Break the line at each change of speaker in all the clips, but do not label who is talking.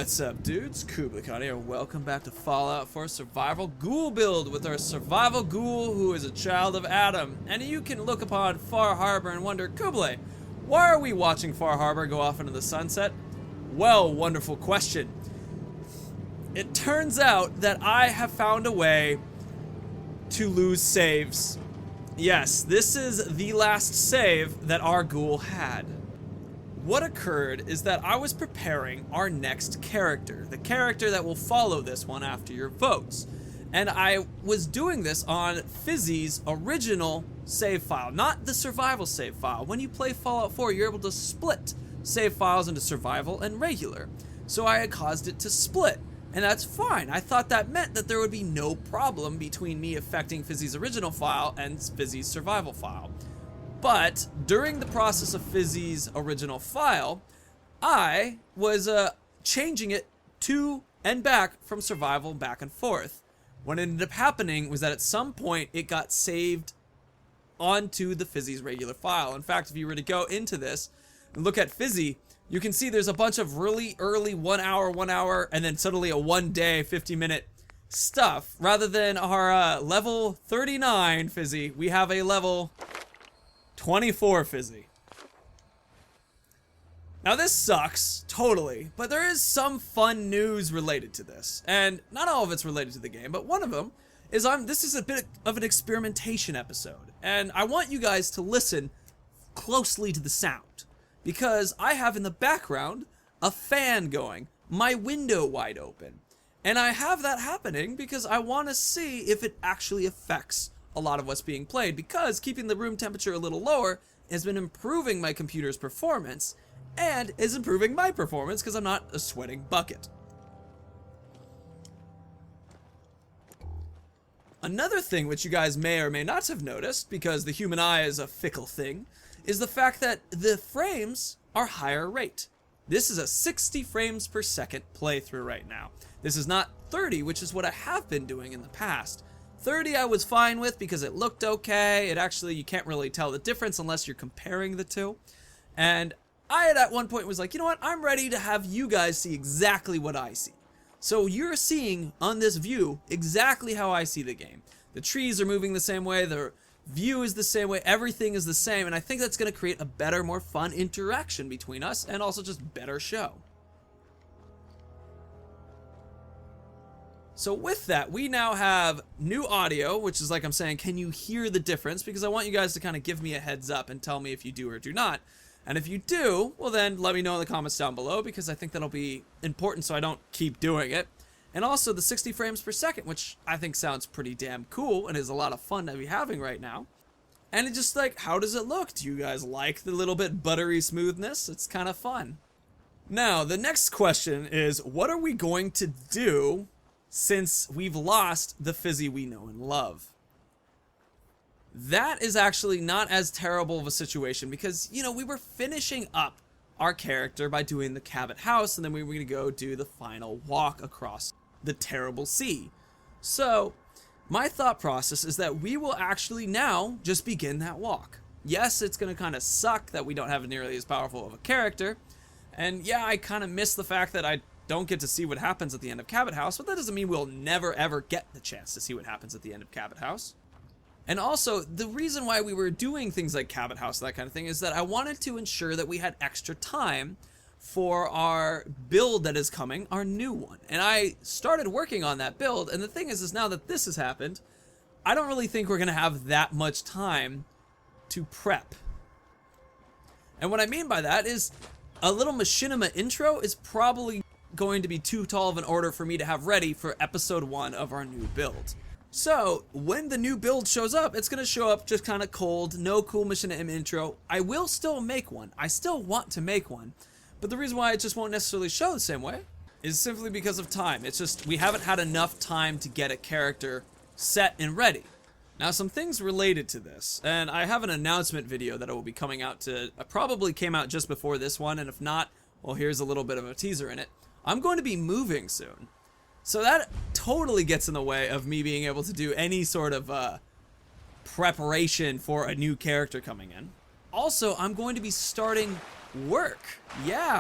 What's up, dudes? Kublikon here. Welcome back to Fallout 4 Survival Ghoul build with our Survival Ghoul, who is a child of Atom. And you can look upon Far Harbor and wonder, Kuble, why are we watching Far Harbor go off into the sunset? Well, wonderful question. It turns out that I have found a way to lose saves. Yes, this is the last save that our ghoul had. What occurred is that I was preparing our next character, the character that will follow this one after your votes. And I was doing this on Fizzy's original save file, not the survival save file. When you play Fallout 4, you're able to split save files into survival and regular. So I had caused it to split, and that's fine. I thought that meant that there would be no problem between me affecting Fizzy's original file and Fizzy's survival file. But during the process of Fizzy's original file, I was changing it to and back from survival back and forth. What ended up happening was that at some point it got saved onto the Fizzy's regular file. In fact, if you were to go into this and look at Fizzy, you can see there's a bunch of really early 1 hour, and then suddenly a 1 day, 50-minute stuff. Rather than our level 39 Fizzy, we have a level 24 Fizzy. Now this sucks, totally, but there is some fun news related to this. And not all of it's related to the game, but one of them is this is a bit of an experimentation episode. And I want you guys to listen closely to the sound, because I have in the background a fan going, my window wide open. And I have that happening because I want to see if it actually affects a lot of what's being played, because keeping the room temperature a little lower has been improving my computer's performance and is improving my performance because I'm not a sweating bucket. Another thing which you guys may or may not have noticed, because the human eye is a fickle thing, is the fact that the frames are higher rate. This is a 60 frames per second playthrough right now. This is not 30, which is what I have been doing in the past. 30 I was fine with because it looked okay. It actually, you can't really tell the difference unless you're comparing the two. And I had at one point was like, you know what, I'm ready to have you guys see exactly what I see. So you're seeing on this view exactly how I see the game. The trees are moving the same way, the view is the same way, everything is the same, and I think that's going to create a better, more fun interaction between us, and also just better show. So with that, we now have new audio, which is like I'm saying, can you hear the difference? Because I want you guys to kind of give me a heads up and tell me if you do or do not. And if you do, well then let me know in the comments down below, because I think that'll be important so I don't keep doing it. And also the 60 frames per second, which I think sounds pretty damn cool and is a lot of fun to be having right now. And it's just like, how does it look? Do you guys like the little bit buttery smoothness? It's kind of fun. Now, the next question is, what are we going to do since we've lost the Fizzy we know and love? That is actually not as terrible of a situation because, you know, we were finishing up our character by doing the Cabot house, and then we were going to go do the final walk across the terrible sea. So, my thought process is that we will actually now just begin that walk. Yes, it's going to kind of suck that we don't have nearly as powerful of a character, and yeah, I kind of miss the fact that I don't get to see what happens at the end of Cabot House, but that doesn't mean we'll never ever get the chance to see what happens at the end of Cabot House. And also, the reason why we were doing things like Cabot House, that kind of thing, is that I wanted to ensure that we had extra time for our build that is coming, our new one. And I started working on that build, and the thing is now that this has happened, I don't really think we're going to have that much time to prep. And what I mean by that is, a little machinima intro is probably going to be too tall of an order for me to have ready for episode 1 of our new build. So when the new build shows up, it's going to show up just kind of cold, no cool machinima intro. I will still make one. I still want to make one, but the reason why it just won't necessarily show the same way is simply because of time. It's just we haven't had enough time to get a character set and ready. Now, some things related to this, and I have an announcement video that will be coming out to, probably came out just before this one, and if not, well, here's a little bit of a teaser in it. I'm going to be moving soon. So that totally gets in the way of me being able to do any sort of preparation for a new character coming in. Also, I'm going to be starting Work. Yeah,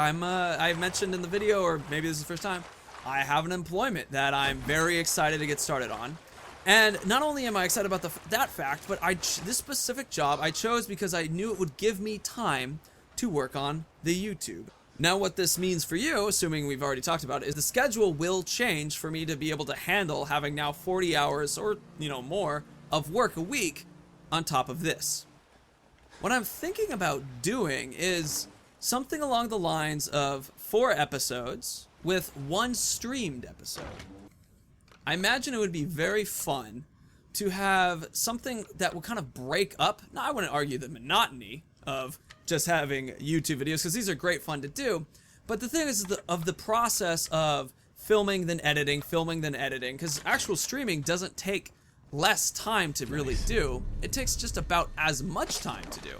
I mentioned in the video, or maybe this is the first time, I have an employment that I'm very excited to get started on. And not only am I excited about that fact, but this specific job I chose because I knew it would give me time to work on the YouTube. Now what this means for you, assuming we've already talked about it, is the schedule will change for me to be able to handle having now 40 hours or, more of work a week on top of this. What I'm thinking about doing is something along the lines of 4 episodes with 1 streamed episode. I imagine it would be very fun to have something that will kind of break up, now I wouldn't argue the monotony of just having YouTube videos, because these are great fun to do, but the thing is of the process of filming then editing, because actual streaming doesn't take less time to really do. It takes just about as much time to do.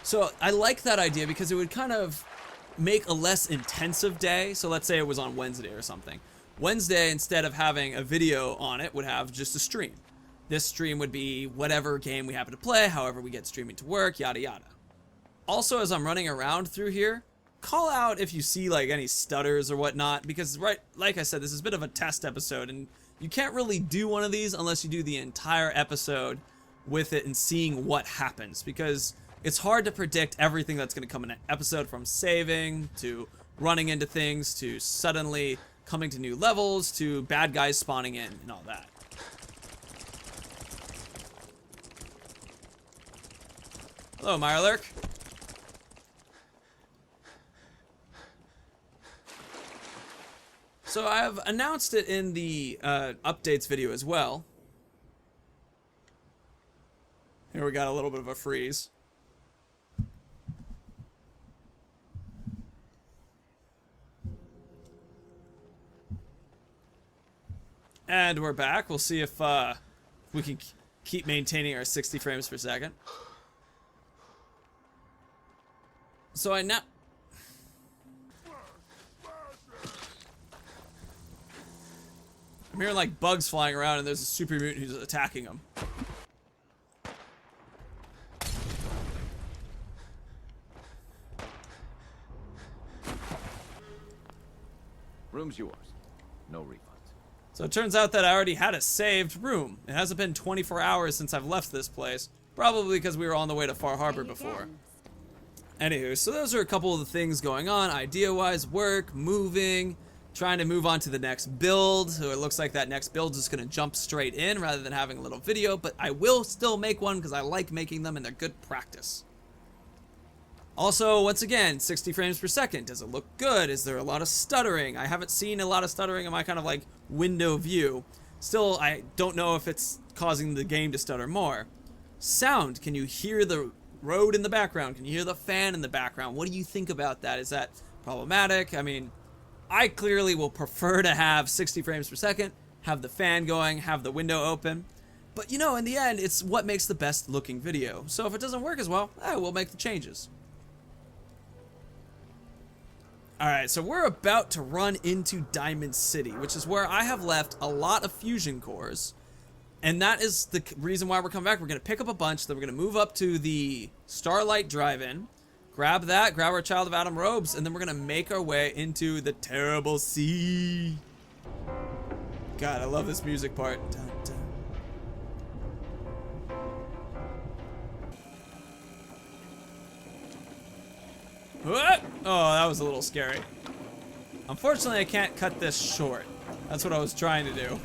So I like that idea because it would kind of make a less intensive day. So let's say it was on Wednesday or something. Wednesday, instead of having a video on it, would have just a stream. This stream would be whatever game we happen to play, however we get streaming to work, yada yada. Also, as I'm running around through here, call out if you see like any stutters or whatnot, because like I said, this is a bit of a test episode, and you can't really do one of these unless you do the entire episode with it and seeing what happens, because it's hard to predict everything that's going to come in an episode, from saving to running into things to suddenly coming to new levels to bad guys spawning in and all that. Hello, Mirelurk. So I've announced it in the updates video as well. Here we got a little bit of a freeze. And we're back. We'll see if we can keep maintaining our 60 frames per second. So I'm hearing like bugs flying around, and there's a super mutant who's attacking them.
Room's yours. No refunds.
So it turns out that I already had a saved room. It hasn't been 24 hours since I've left this place. Probably because we were on the way to Far Harbor before. Anywho, so those are a couple of the things going on, idea-wise, work, moving, trying to move on to the next build. So it looks like that next build is going to jump straight in rather than having a little video, but I will still make one because I like making them and they're good practice. Also, once again, 60 frames per second. Does it look good? Is there a lot of stuttering? I haven't seen a lot of stuttering in my kind of like window view. Still, I don't know if it's causing the game to stutter more. Sound. Can you hear the road in the background? Can you hear the fan in the background? What do you think about that? Is that problematic? I mean, I clearly will prefer to have 60 frames per second, have the fan going, have the window open. But in the end, it's what makes the best looking video. So if it doesn't work as well, we'll make the changes. Alright, so we're about to run into Diamond City, which is where I have left a lot of fusion cores. And that is the reason why we're coming back. We're going to pick up a bunch, then we're going to move up to the Starlight Drive-In, grab that, grab our Child of Atom robes, and then we're going to make our way into the Terrible Sea. God, I love this music part. Dun, dun. What? Oh, that was a little scary. Unfortunately, I can't cut this short. That's what I was trying to do.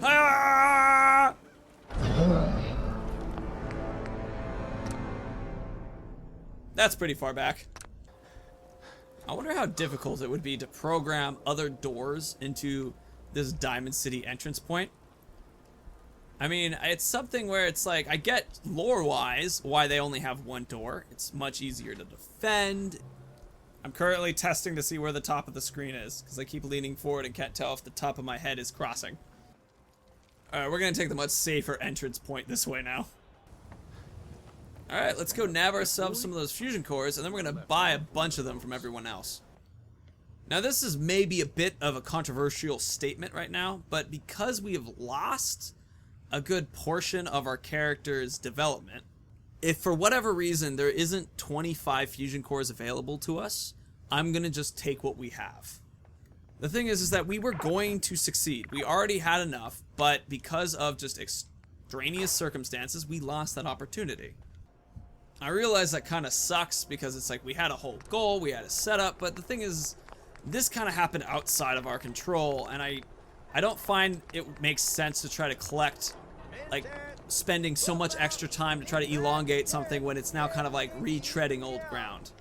Ah! That's pretty far back. I wonder how difficult it would be to program other doors into this Diamond City entrance point. I mean, it's something where it's like, I get lore-wise why they only have one door. It's much easier to defend. I'm currently testing to see where the top of the screen is, because I keep leaning forward and can't tell if the top of my head is crossing. Alright, we're going to take the much safer entrance point this way now. Alright, let's go nab ourselves some of those fusion cores, and then we're going to buy a bunch of them from everyone else. Now this is maybe a bit of a controversial statement right now, but because we have lost a good portion of our character's development, if for whatever reason there isn't 25 fusion cores available to us, I'm gonna just take what we have. The thing is that we were going to succeed. We already had enough, but because of just extraneous circumstances, we lost that opportunity. I realize that kind of sucks because it's like we had a whole goal, we had a setup, but the thing is, this kind of happened outside of our control, and I don't find it makes sense to try to collect, like, spending so much extra time to try to elongate something when it's now kind of like retreading old ground.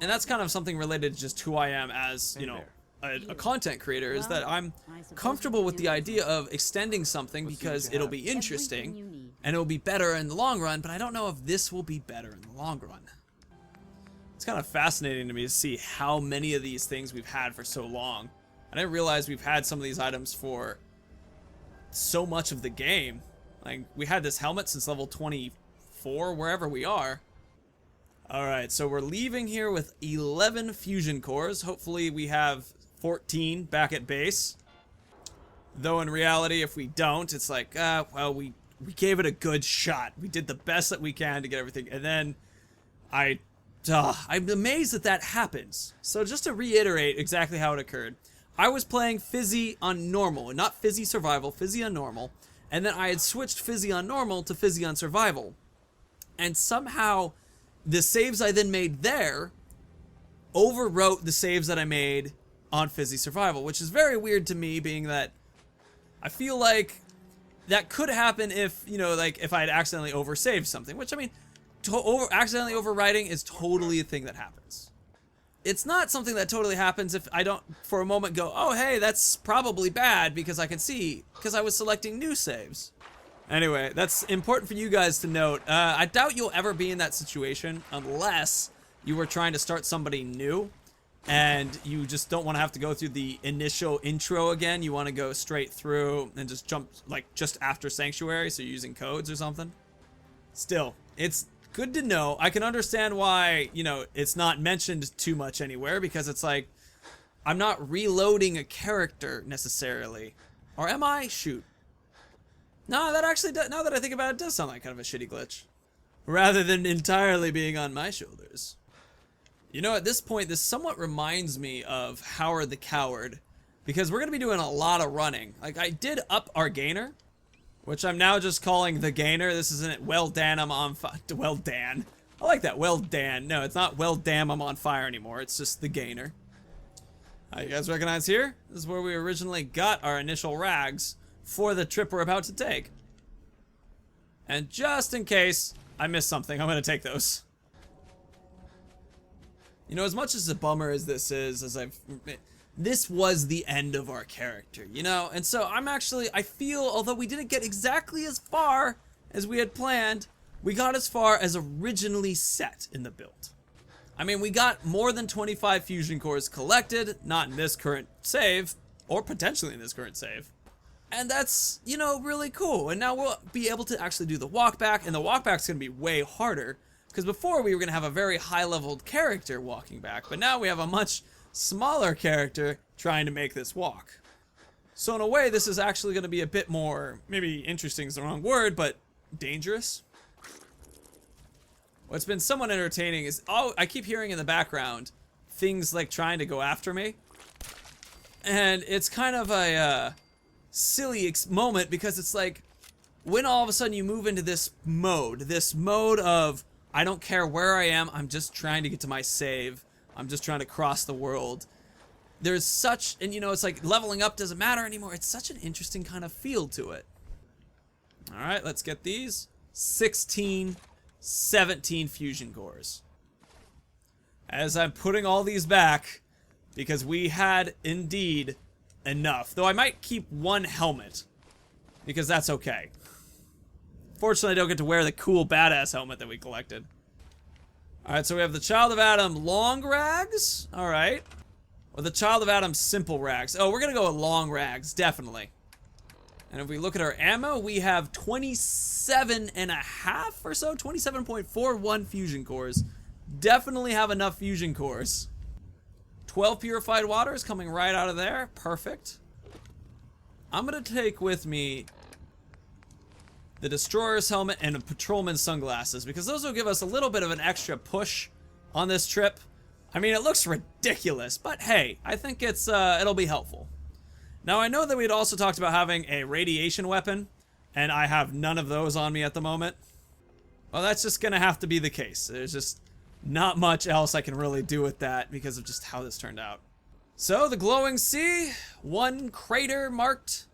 And that's kind of something related to just who I am as, you know, a content creator, is that I'm comfortable with the idea of extending something because it'll be interesting and it'll be better in the long run, but I don't know if this will be better in the long run. It's kind of fascinating to me to see how many of these things we've had for so long. I didn't realize we've had some of these items for so much of the game. Like, we had this helmet since level 24, wherever we are. Alright, so we're leaving here with 11 fusion cores. Hopefully we have 14 back at base. Though in reality, if we don't, it's like, well, we gave it a good shot. We did the best that we can to get everything. And then I'm amazed that that happens. So just to reiterate exactly how it occurred. I was playing Fizzy on normal, not Fizzy survival, Fizzy on normal. And then I had switched Fizzy on normal to Fizzy on survival. And somehow the saves I then made there overwrote the saves that I made on Fizzy survival, which is very weird to me, being that I feel like that could happen if, you know, like if I had accidentally oversaved something, which I mean, accidentally overwriting is totally a thing that happens. It's not something that totally happens if I don't for a moment go, oh hey, that's probably bad, because I can see, because I was selecting new saves. Anyway, that's important for you guys to note. I doubt you'll ever be in that situation unless you were trying to start somebody new and you just don't want to have to go through the initial intro again. You want to go straight through and just jump like just after Sanctuary, so you're using codes or something. Still, it's good to know. I can understand why, you know, it's not mentioned too much anywhere, because it's like, I'm not reloading a character necessarily. Or am I? Shoot. No, that actually, now that I think about it, does sound like kind of a shitty glitch. Rather than entirely being on my shoulders. You know, at this point, this somewhat reminds me of Howard the Coward, because we're going to be doing a lot of running. Like, I did up our gainer, which I'm now just calling the gainer. This isn't, well, Dan, I'm on fire. Well, Dan. I like that, well, Dan. No, it's not, well, damn, I'm on fire anymore. It's just the gainer. You guys recognize here? This is where we originally got our initial rags for the trip we're about to take. And just in case I miss something, I'm going to take those. You know, as much as a bummer as this is, this was the end of our character, you know? And so I feel, although we didn't get exactly as far as we had planned, we got as far as originally set in the build. I mean, we got more than 25 fusion cores collected, not in this current save, or potentially in this current save. And that's, you know, really cool. And now we'll be able to actually do the walk back, and the walk back's gonna be way harder, because before we were gonna have a very high-leveled character walking back, but now we have a much smaller character trying to make this walk. So in a way, this is actually gonna be a bit more, maybe interesting is the wrong word, but dangerous. What's been somewhat entertaining is, I keep hearing in the background things like trying to go after me. And it's kind of a silly moment, because it's like, when all of a sudden you move into this mode of, I don't care where I am, I'm just trying to get to my save, I'm just trying to cross the world. There's such, and you know, it's like leveling up doesn't matter anymore. It's such an interesting kind of feel to it. Alright, let's get these. 17 fusion cores. As I'm putting all these back, because we had indeed enough. Though I might keep one helmet, because that's okay. Fortunately, I don't get to wear the cool badass helmet that we collected. Alright, so we have the Child of Atom long rags. Alright. Or the Child of Atom simple rags. Oh, we're gonna go with long rags, definitely. And if we look at our ammo, we have 27.5 or so, 27.41 fusion cores. Definitely have enough fusion cores. 12 purified water is coming right out of there. Perfect. I'm gonna take with me the destroyer's helmet and a patrolman's sunglasses, because those will give us a little bit of an extra push on this trip. I mean, it looks ridiculous, but hey, I think it'll be helpful. Now, I know that we'd also talked about having a radiation weapon, and I have none of those on me at the moment. Well, that's just gonna have to be the case. There's just not much else I can really do with that because of just how this turned out. So, the glowing sea, one crater marked.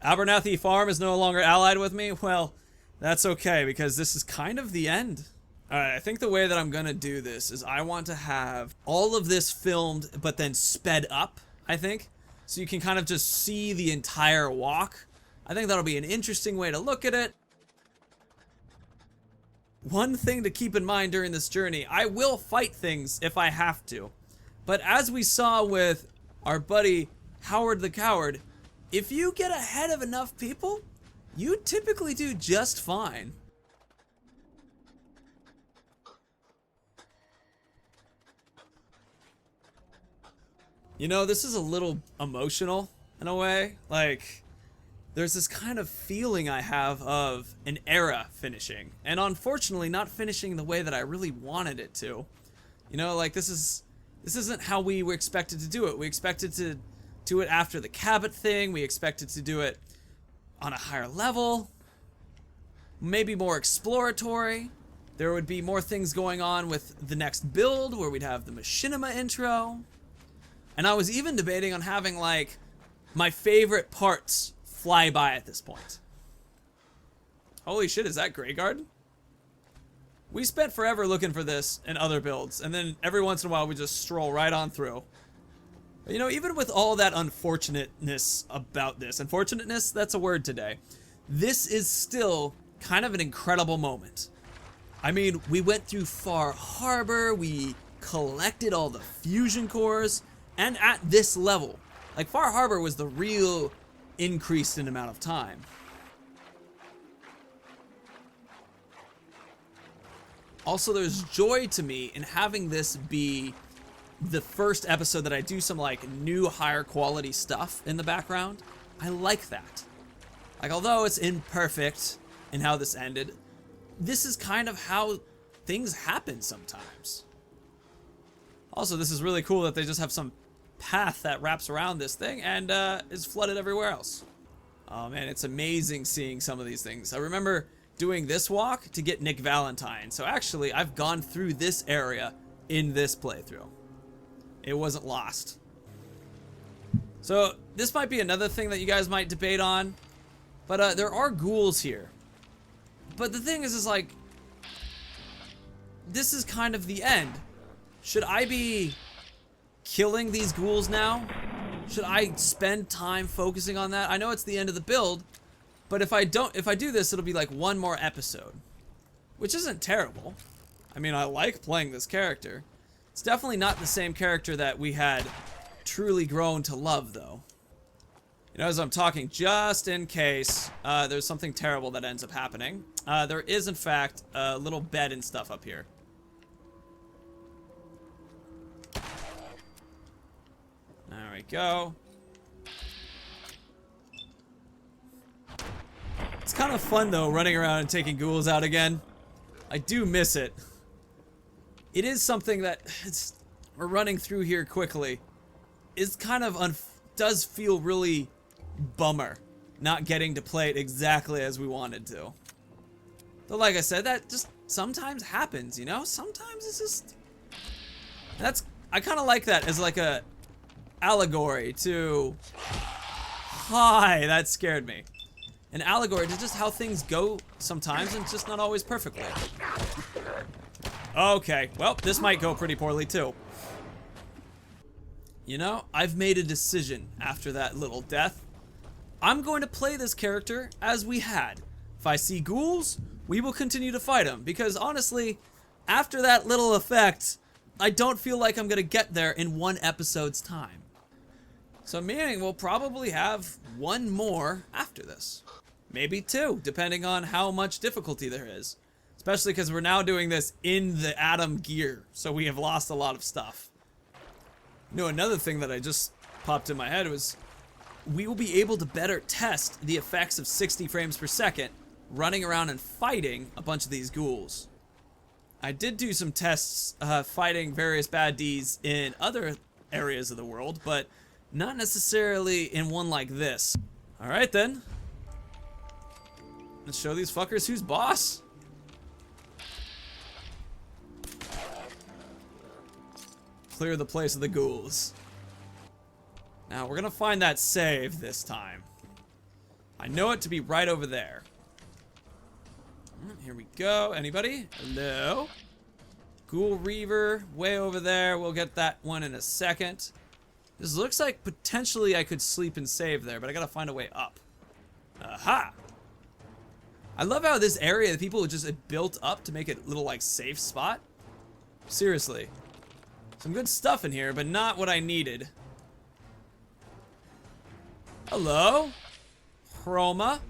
Abernathy Farm is no longer allied with me. Well, that's okay, because this is kind of the end. Alright, I think the way that I'm gonna do this is I want to have all of this filmed, but then sped up, I think. So you can kind of just see the entire walk. I think that'll be an interesting way to look at it. One thing to keep in mind during this journey, I will fight things if I have to. But as we saw with our buddy Howard the Coward, if you get ahead of enough people, you typically do just fine. You know, this is a little emotional in a way. Like, there's this kind of feeling I have of an era finishing, and unfortunately not finishing the way that I really wanted it to. You know, like, this isn't how we were expected to do it. We expected to do it after the Cabot thing. We expected to do it on a higher level, maybe more exploratory. There would be more things going on with the next build where we'd have the machinima intro. And I was even debating on having, like, my favorite parts fly by at this point. Holy shit, is that Greyguard? We spent forever looking for this in other builds, and then every once in a while we just stroll right on through. But, you know, even with all that unfortunateness about this, unfortunateness, that's a word today, this is still kind of an incredible moment. I mean, we went through Far Harbor, we collected all the fusion cores, and at this level. Like, Far Harbor was the real increase in amount of time. Also, there's joy to me in having this be the first episode that I do some, like, new higher quality stuff in the background. I like that. Like, although it's imperfect in how this ended, this is kind of how things happen sometimes. Also, this is really cool that they just have some path that wraps around this thing and is flooded everywhere else. Oh man, it's amazing seeing some of these things. I remember doing this walk to get Nick Valentine. So actually, I've gone through this area in this playthrough. It wasn't lost. So this might be another thing that you guys might debate on, but there are ghouls here. But the thing is like, this is kind of the end. Should I be killing these ghouls now? Should I spend time focusing on that? I know it's the end of the build, but if I do this, it'll be like one more episode, which isn't terrible. I mean, I like playing this character. It's definitely not the same character that we had truly grown to love, though. You know, as I'm talking, just in case there's something terrible that ends up happening, there is, in fact, a little bed and stuff up here. There we go. It's kind of fun, though, running around and taking ghouls out again. I do miss it. It is something that we're running through here quickly. It's kind of does feel really bummer not getting to play it exactly as we wanted to. But like I said, that just sometimes happens, you know? Sometimes it's just... I kind of like that as like a allegory to... Hi, that scared me. An allegory to just how things go sometimes, and just not always perfectly. Okay, well, this might go pretty poorly too. You know, I've made a decision after that little death. I'm going to play this character as we had. If I see ghouls, we will continue to fight them, because honestly, after that little effect, I don't feel like I'm going to get there in one episode's time. So meaning we'll probably have one more after this. Maybe two, depending on how much difficulty there is. Especially because we're now doing this in the Atom gear, so we have lost a lot of stuff. Another thing that I just popped in my head was we will be able to better test the effects of 60 frames per second running around and fighting a bunch of these ghouls. I did do some tests fighting various baddies in other areas of the world, but not necessarily in one like this. Alright then. Let's show these fuckers who's boss. Clear the place of the ghouls. Now we're gonna find that save this time. I know it to be right over there. Here we go. Anybody? Hello? Ghoul Reaver, way over there. We'll get that one in a second. This looks like potentially I could sleep and save there, but I gotta find a way up. Aha! I love how this area, the people just built up to make it a little like safe spot. Seriously. Some good stuff in here, but not what I needed. Hello? Chroma.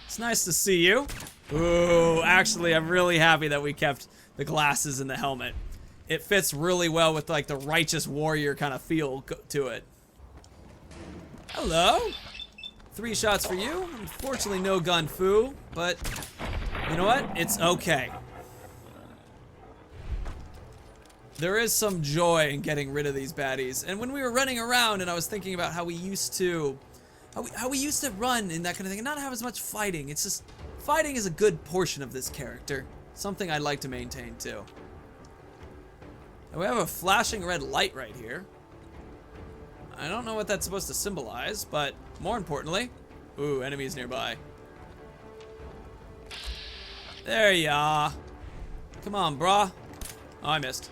It's nice to see you. Ooh, actually, I'm really happy that we kept the glasses and the helmet. It fits really well with like the righteous warrior kind of feel to it. Hello? 3 shots for you. Unfortunately, no gun fu, but you know what? It's okay. There is some joy in getting rid of these baddies. And when we were running around and I was thinking about how we used to run and that kind of thing and not have as much fighting. It's just, fighting is a good portion of this character. Something I'd like to maintain too. And we have a flashing red light right here. I don't know what that's supposed to symbolize, but more importantly, ooh, enemies nearby. There ya are. Come on, brah. Oh, I missed.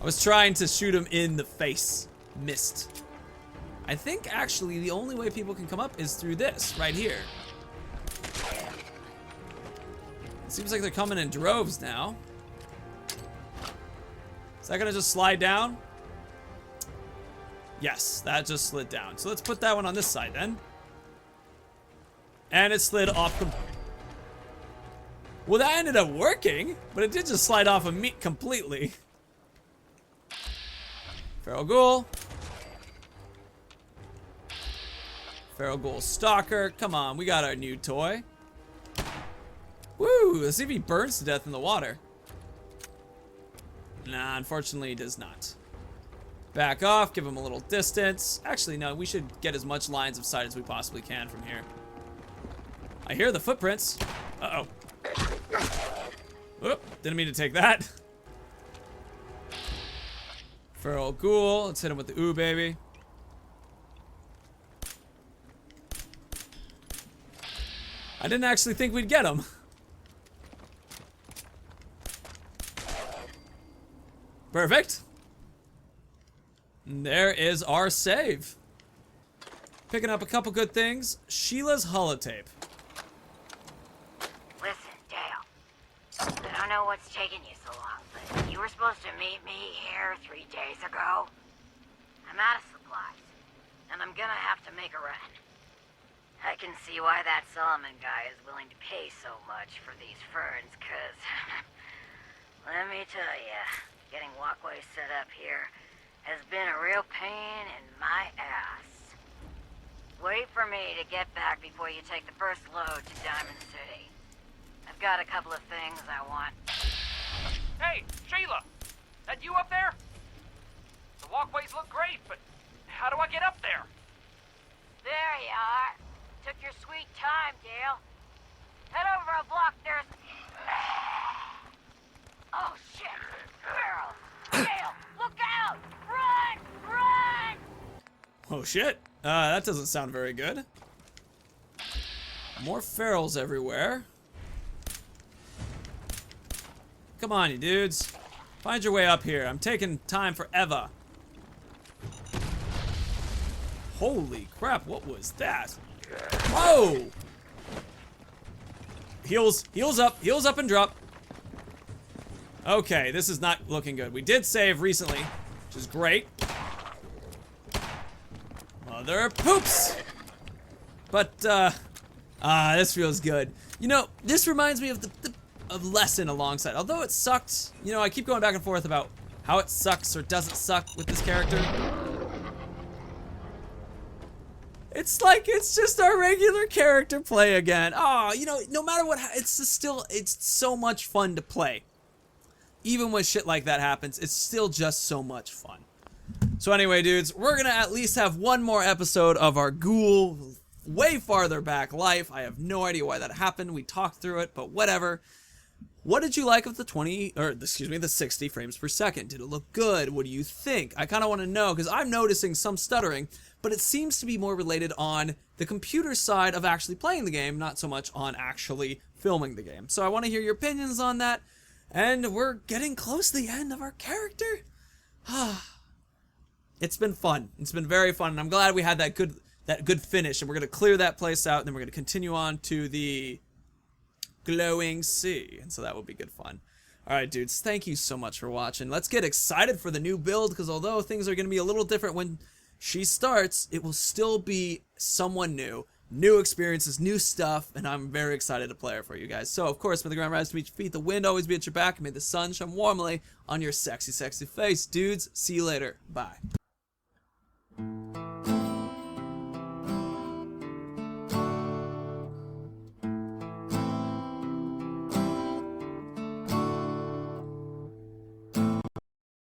I was trying to shoot him in the face. Missed. I think actually the only way people can come up is through this right here. It seems like they're coming in droves now. Is that gonna just slide down? Yes, that just slid down. So let's put that one on this side then. And it slid off. Well, that ended up working, but it did just slide off of me completely. Feral Ghoul. Feral Ghoul Stalker. Come on, we got our new toy. Woo! Let's see if he burns to death in the water. Nah, unfortunately he does not. Back off, give him a little distance. Actually, no, we should get as much lines of sight as we possibly can from here. I hear the footprints. Uh-oh. Whoop, didn't mean to take that. Feral Ghoul, let's hit him with the ooh baby. I didn't actually think we'd get him. Perfect. And there is our save. Picking up a couple good things. Sheila's holotape.
Listen, Dale. I don't know what's taking you so long, but you were supposed to meet me here 3 days ago. I'm out of supplies, and I'm gonna have to make a run. I can see why that Solomon guy is willing to pay so much for these ferns, cause let me tell ya, getting walkways set up here has been a real pain in my ass. Wait for me to get back before you take the first load to Diamond City. I've got a couple of things I want.
Hey, Sheila! That you up there? The walkways look great, but how do I get up there?
There you are. Took your sweet time, Dale. Head over a block, there's... Oh, shit! Barrels! Dale, look out! Run! Run!
Oh shit. That doesn't sound very good. More ferals everywhere. Come on, you dudes. Find your way up here. I'm taking time forever. Holy crap, what was that? Whoa! Heals up and drop. Okay, this is not looking good. We did save recently, which is great. Mother poops! But, this feels good. You know, this reminds me of the a lesson alongside. Although it sucked, you know, I keep going back and forth about how it sucks or doesn't suck with this character. It's like, it's just our regular character play again. Oh, you know, no matter what, it's just still, it's so much fun to play. Even when shit like that happens, it's still just so much fun. So anyway, dudes, we're gonna at least have one more episode of our Ghoul way farther back life. I have no idea why that happened. We talked through it, but whatever. What did you like of the 60 frames per second? Did it look good? What do you think? I kind of want to know, because I'm noticing some stuttering, but it seems to be more related on the computer side of actually playing the game, not so much on actually filming the game. So I want to hear your opinions on that, and we're getting close to the end of our character. It's been fun. It's been very fun, and I'm glad we had that good finish, and we're going to clear that place out, and then we're going to continue on to the glowing sea, and so that will be good fun. Alright, dudes, thank you so much for watching. Let's get excited for the new build, because although things are going to be a little different when she starts, it will still be someone new experiences, new stuff, and I'm very excited to play it for you guys. So, of course, may the ground rise to meet your feet, the wind always be at your back, and may the sun shine warmly on your sexy, sexy face. Dudes, see you later. Bye.